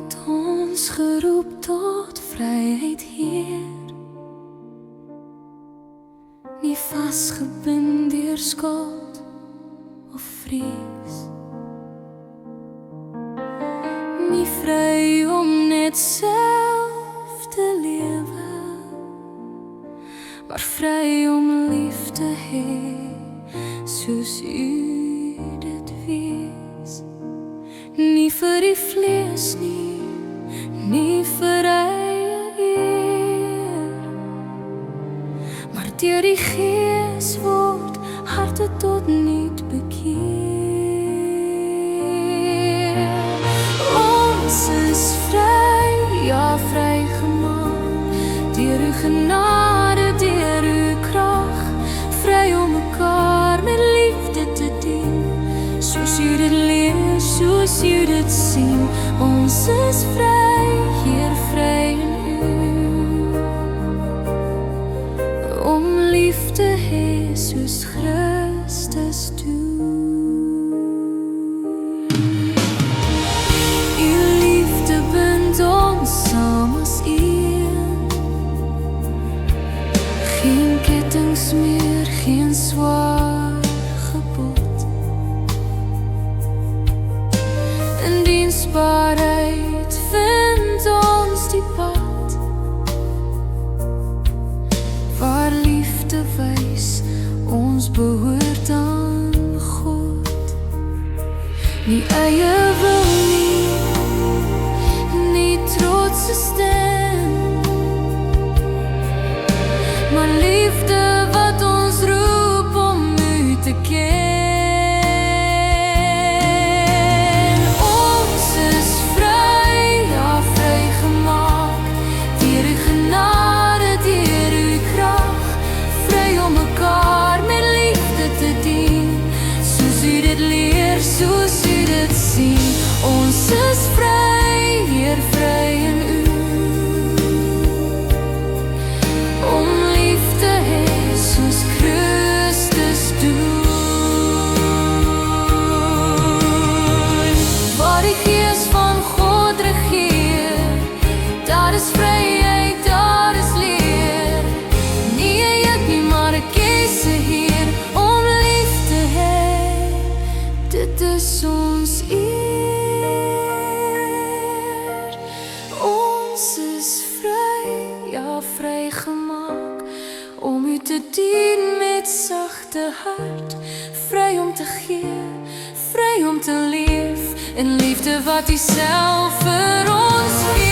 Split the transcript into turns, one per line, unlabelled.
het ons geroep tot vryheid, Heer. Nie vasgebind deur skuld of vrees, nie vry om net self te lewe, maar vry om lief te hê soos U dit wees. Nie vir die vlees nie, nie vir eie eer, maar deur die Gees word harte tot nuut bekeer. Ons is vry, ja vrygemaak, deur U genade, deur U krag, vry om mekaar met liefde te dien, soos U dit leer, soos U dit sien. Ons is vry, Heer, vry in U, om lief te hê soos Christus doen. U liefde bind ons saam as een, geen kettings meer, geen swaar gebod. In diensbaarheid vind ons die pad, waar liefde wys, ons behoort aan God. Nie eie wil nie, nie trotse stem, maar liefde wat ons roep om U te ken. Ons is vry, ja vrygemaak, deur U genade, deur U krag, vry om mekaar met liefde te dien, soos U dit leer, soos U dit sien. Ons is vry, Heer, vry in U, om lief te hê soos Christus doen. Waar die Gees van God regeer, daar is vryheid, daar is leer. Nie 'n juk nie, maar 'n keuse, Heer, om lief te hê. Dit is ons eer. Ons is vry, ja vrygemaak, om U te dien met sagte hart, vry om te gee, vry om te leef, in liefde wat U self vir ons gee.